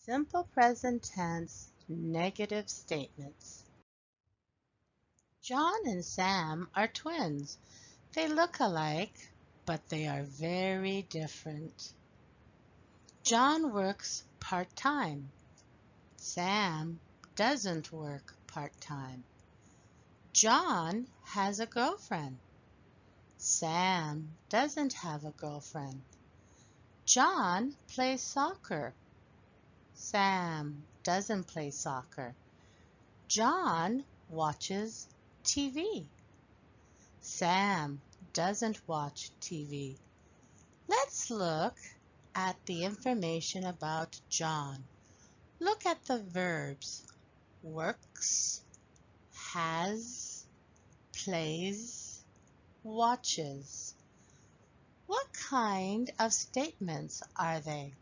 Simple present tense negative statements. John and Sam are twins. They look alike, but they are very different. John works part-time. Sam doesn't work part-time. John has a girlfriend. Sam doesn't have a girlfriend. John plays soccer. Sam doesn't play soccer. John watches TV. Sam doesn't watch TV. Let's look at the information about John. Look at the verbs works, has, plays, watches. What kind of statements are they?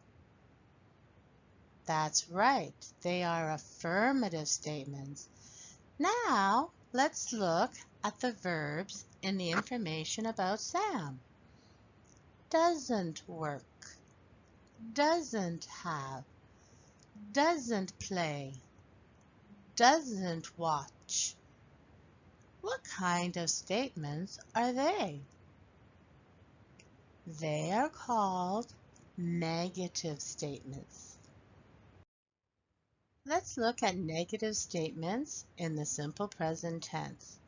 That's right, they are affirmative statements. Now, let's look at the verbs in the information about Sam. Doesn't work, doesn't have, doesn't play, doesn't watch. What kind of statements are they? They are called negative statements. Let's look at negative statements in the simple present tense.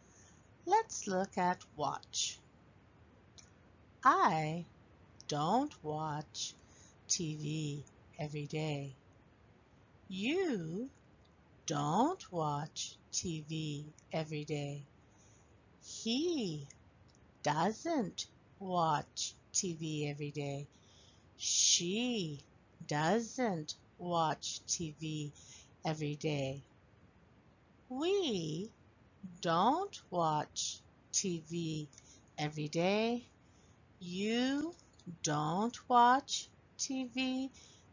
Let's look at watch. I don't watch TV every day. You don't watch TV every day. He doesn't watch TV every day. She doesn't watch TV every day. We don't watch TV every day. You don't watch TV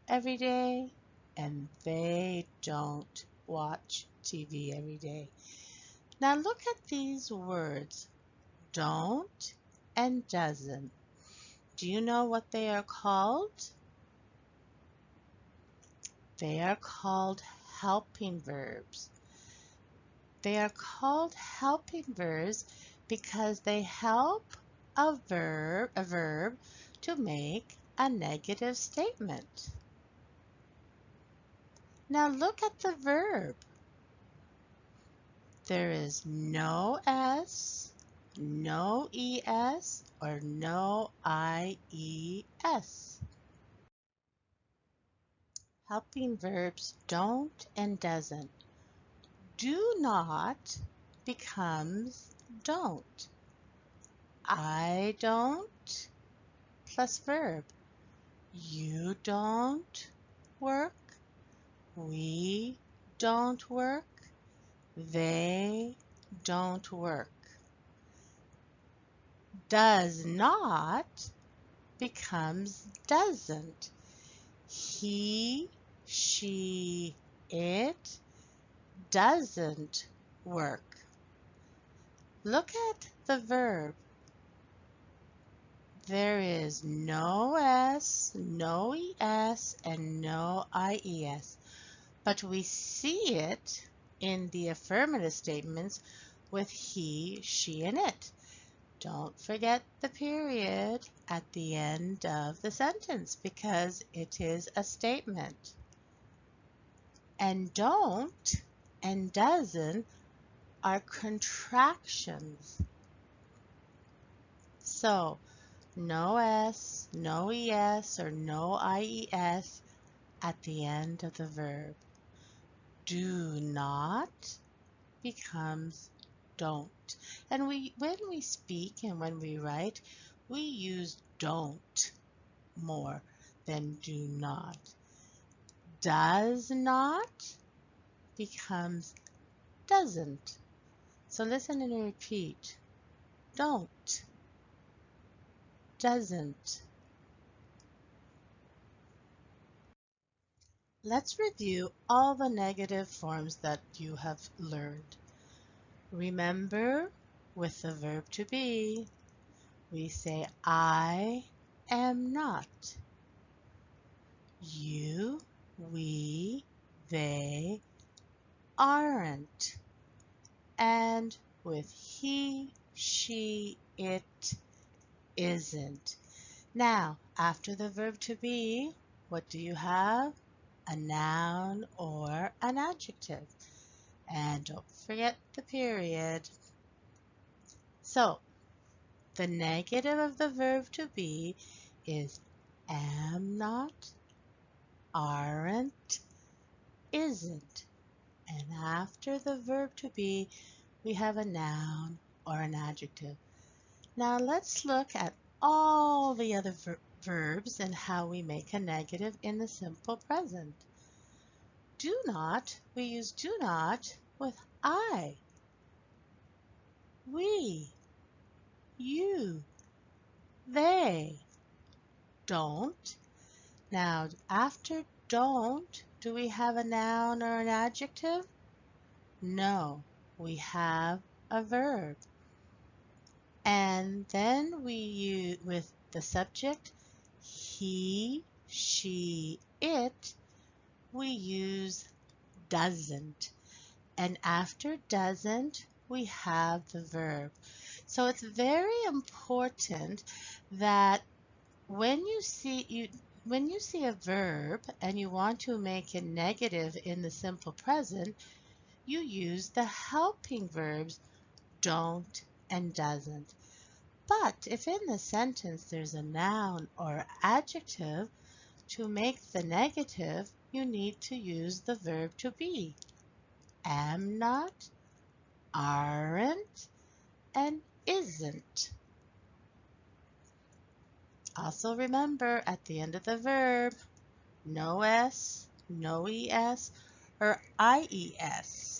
every day, and they don't watch TV every day. Now look at these words, don't and doesn't. Do you know what they are called? They are called helping verbs. They are called helping verbs because they help a verb to make a negative statement. Now look at the verb. There is no S, no ES, or no IES. Helping verbs don't and doesn't. Do not becomes don't. I don't plus verb. You don't work. We don't work. They don't work. Does not becomes doesn't. He, she, it doesn't work. Look at the verb. There is no S, no ES, and no IES, but we see it in the affirmative statements with he, she, and it. Don't forget the period at the end of the sentence because it is a statement. And don't and doesn't are contractions. So, no S, no ES, or no IES at the end of the verb. Do not becomes don't. And when we speak and when we write, we use don't more than do not. Does not becomes doesn't. So listen and repeat. Don't. Doesn't. Let's review all the negative forms that you have learned. Remember, with the verb to be, we say I am not. You, we, aren't. And with he, she, it isn't. Now, after the verb to be, what do you have? A noun or an adjective. And don't forget the period. So, the negative of the verb to be is am not, aren't, isn't. And after the verb to be, we have a noun or an adjective. Now let's look at all the other verbs and how we make a negative in the simple present. Do not, we use do not with I, we, you, they. Don't. Now after don't, do we have a noun or an adjective? No, we have a verb. And then we use with the subject he, she, it, we use doesn't. And after doesn't, we have the verb. So it's very important that when you see a verb and you want to make it negative in the simple present, you use the helping verbs don't and doesn't. But if in the sentence there's a noun or adjective, to make the negative, you need to use the verb to be. Am not, aren't, and isn't. Also remember at the end of the verb, no S, no ES, or IES.